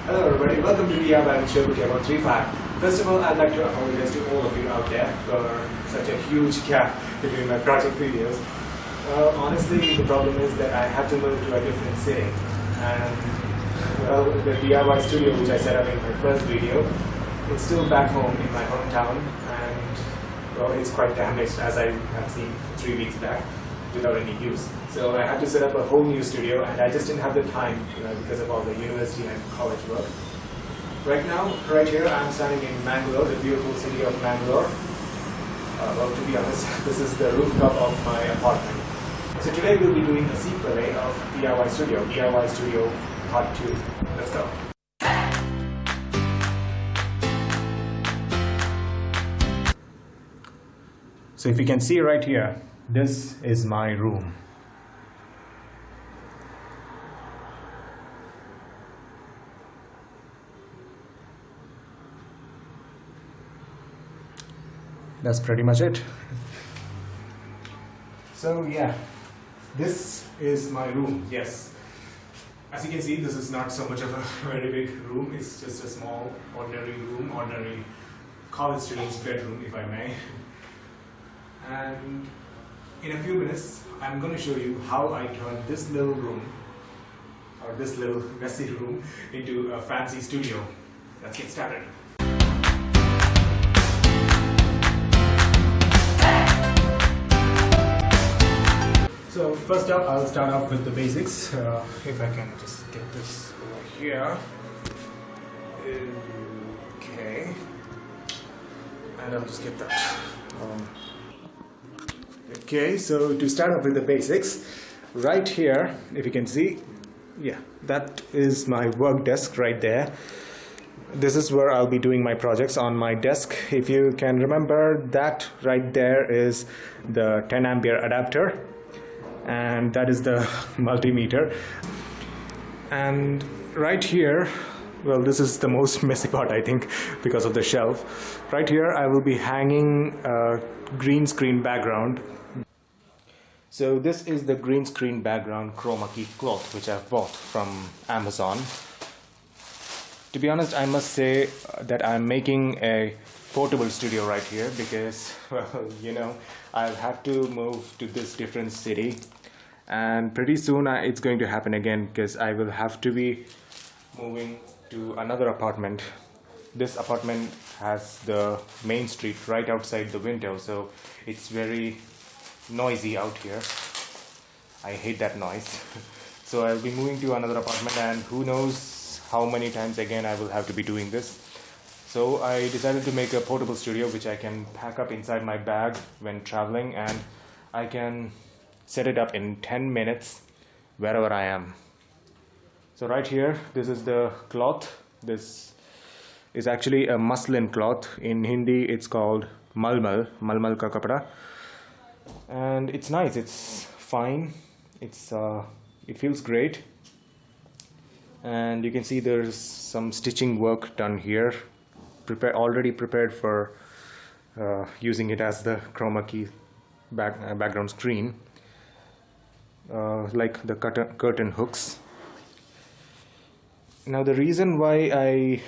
Hello everybody, welcome to DIY ShobuK135. First of all, I'd like to apologize to all of you out there for such a huge gap between my project videos. Honestly, the problem is that I had to move to a different city, and well, the DIY studio which I set up in my first video, it's still back home in my hometown, and well, it's quite damaged as I have seen 3 weeks back without any use. So I had to set up a whole new studio, and I just didn't have the time because of all the university and college work. Right now, right here, I'm standing in Mangalore, the beautiful city of Mangalore. Well, to be honest, this is the rooftop of my apartment. So today we'll be doing a sequel of DIY Studio Part 2. Let's go. So if you can see right here, this is my room. That's pretty much it. So yeah, this is my room. Yes, as you can see, this is not so much of a very big room. It's just a small ordinary room, ordinary college student's bedroom, if I may. And in a few minutes, I'm going to show you how I turned this little room, or this little messy room, into a fancy studio. Let's get started. So first up, I'll start off with the basics. If I can just get this over here. Okay. And I'll just get that. Okay, so to start off with the basics, right here, if you can see, yeah, that is my work desk right there. This is where I'll be doing my projects on my desk. If you can remember, that right there is the 10 ampere adapter, and that is the multimeter. And right here, well, this is the most messy part, I think, because of the shelf. Right here, I will be hanging a green screen background. So this is the green screen background chroma key cloth which I've bought from Amazon. To be honest, I must say that I'm making a portable studio right here because, well, you know, I'll have to move to this different city, and pretty soon it's going to happen again because I will have to be moving to another apartment. This apartment has the main street right outside the window, so it's very noisy out here. I hate that noise. So I'll be moving to another apartment, and who knows how many times again I will have to be doing this. So I decided to make a portable studio which I can pack up inside my bag when traveling, and I can set it up in 10 minutes wherever I am. So right here, this is the cloth. This is actually a muslin cloth. In Hindi it's called malmal ka kapda. And it's nice, it's fine, it feels great, and you can see there's some stitching work done here, already prepared for using it as the chroma key background screen, like the curtain hooks. Now the reason why I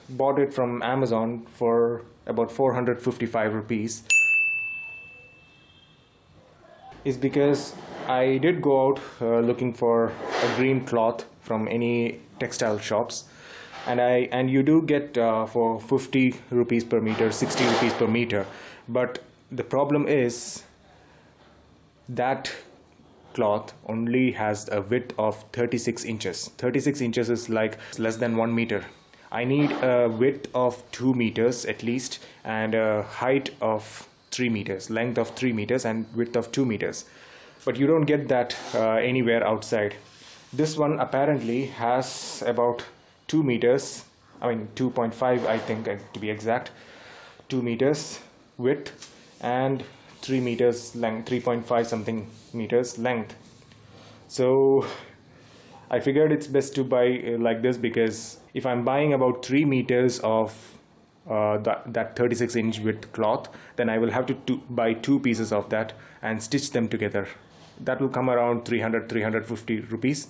bought it from Amazon for about 455 rupees is because I did go out looking for a green cloth from any textile shops, and you do get for 50 rupees per meter, 60 rupees per meter, but the problem is that cloth only has a width of 36 inches. 36 inches is like less than 1 meter. I need a width of 2 meters at least, and a height of 3 meters, length of 3 meters and width of 2 meters. But you don't get that anywhere outside. This one apparently has about 2 meters, I mean 2.5 I think to be exact, 2 meters width and 3 meters length, 3.5 something meters length. So I figured it's best to buy like this, because if I'm buying about 3 meters of that 36 inch width cloth, then I will have to buy 2 pieces of that and stitch them together. That will come around 300-350 rupees.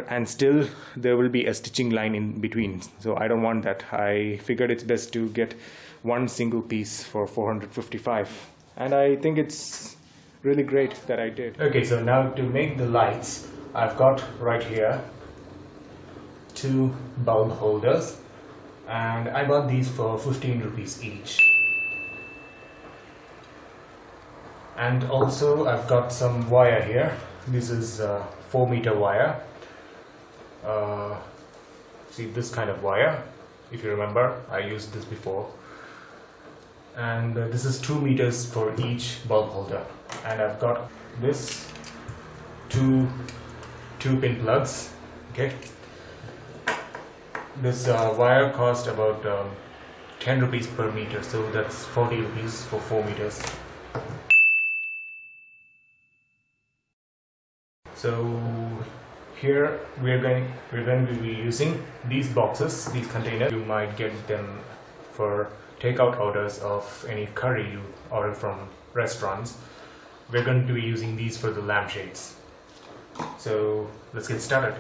and still there will be a stitching line in between, so I don't want that. I figured it's best to get one single piece for 455, and I think it's really great that I did. Okay, so now to make the lights, I've got right here 2 bulb holders, and I bought these for 15 rupees each. And also I've got some wire here. This is 4-meter wire. See, this kind of wire, if you remember, I used this before. And this is 2 meters for each bulb holder. And I've got this 2 pin plugs. Okay. This wire cost about 10 rupees per meter, so that's 40 rupees for 4 meters. So here we're going to be using these boxes, these containers. You might get them for takeout orders of any curry you order from restaurants. We're going to be using these for the lampshades. So let's get started.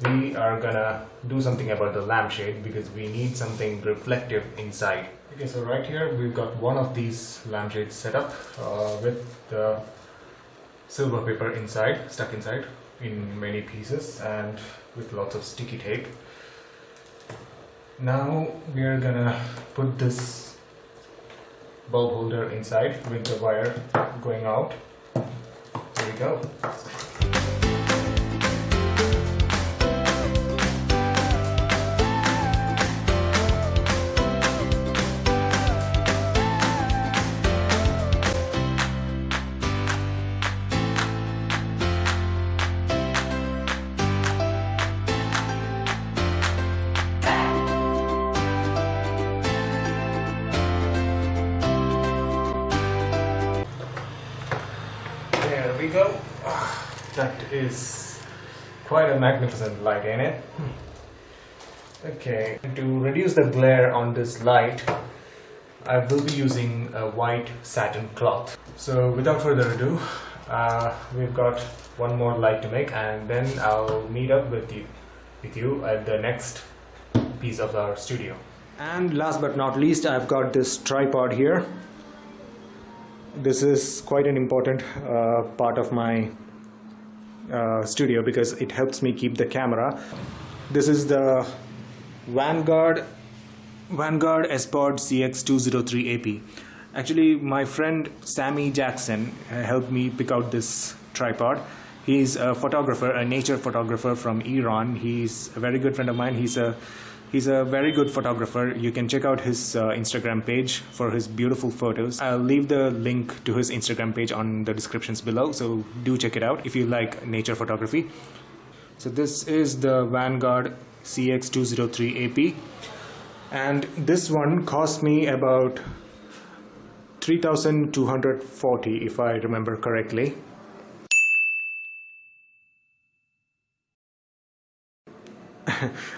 We are gonna do something about the lampshade because we need something reflective inside. Okay, so right here we've got one of these lampshades set up with the silver paper inside, stuck inside in many pieces and with lots of sticky tape. Now we are gonna put this bulb holder inside with the wire going out. Here we go. There we go. That is quite a magnificent light, ain't it? Okay, to reduce the glare on this light, I will be using a white satin cloth. So without further ado, we've got one more light to make, and then I'll meet up with you at the next piece of our studio. And last but not least, I've got this tripod here. This is quite an important part of my studio because it helps me keep the camera. This is the Vanguard S-Pod CX203 AP. Actually, my friend SAMI Jackson helped me pick out this tripod. He's a photographer, a nature photographer from Iran. He's a very good friend of mine. He's a very good photographer. You can check out his Instagram page for his beautiful photos. I'll leave the link to his Instagram page on the descriptions below, so do check it out if you like nature photography. So this is the Vanguard CX203 AP, and this one cost me about 3,240 if I remember correctly.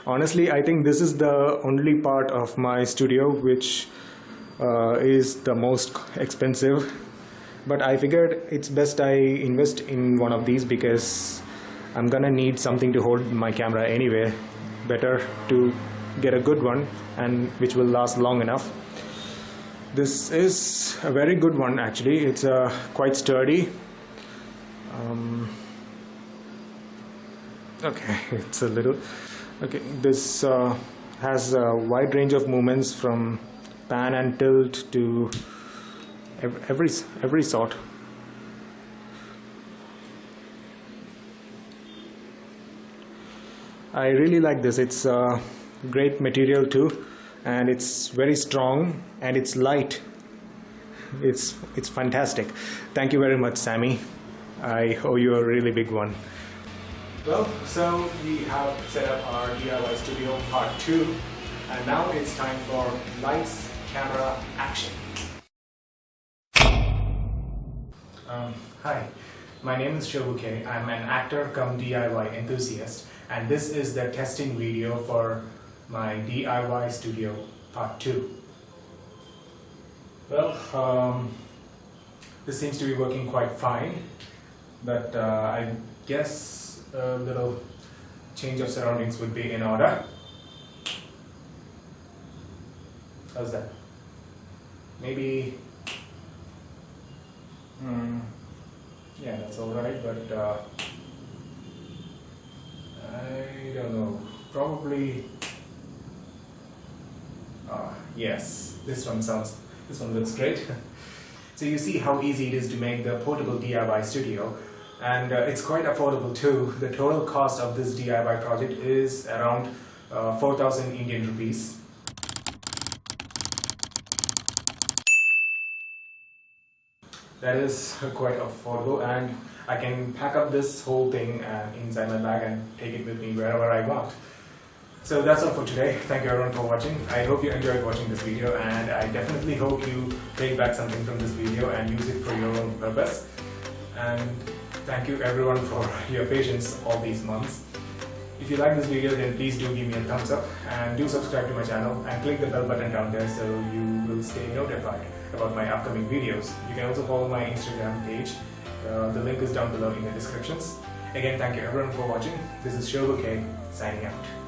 Honestly, I think this is the only part of my studio which is the most expensive, but I figured it's best I invest in one of these because I'm gonna need something to hold my camera anyway. Better to get a good one and which will last long enough. This is a very good one actually. It's quite sturdy. Okay, it's a little Okay, this has a wide range of movements from pan and tilt to every sort. I really like this. It's great material too, and it's very strong and it's light. It's fantastic. Thank you very much, SAMI. I owe you a really big one. Well, so we have set up our DIY studio part 2, and now it's time for lights, camera, action. Hi, my name is ShobuK. I'm an actor cum DIY enthusiast, and this is the testing video for my DIY studio part 2. Well, this seems to be working quite fine, but I guess a little change of surroundings would be in order. How's that? Maybe, yeah, that's alright, but I don't know, probably, yes, this one looks great. So you see how easy it is to make the portable DIY studio, and it's quite affordable too. The total cost of this DIY project is around 4,000 Indian rupees. That is quite affordable, and I can pack up this whole thing inside my bag and take it with me wherever I want. So that's all for today. Thank you everyone for watching. I hope you enjoyed watching this video, and I definitely hope you take back something from this video and use it for your own purpose. And thank you everyone for your patience all these months. If you like this video, then please do give me a thumbs up, and do subscribe to my channel and click the bell button down there so you will stay notified about my upcoming videos. You can also follow my Instagram page. The link is down below in the descriptions. Again, thank you everyone for watching. This is ShobuK signing out.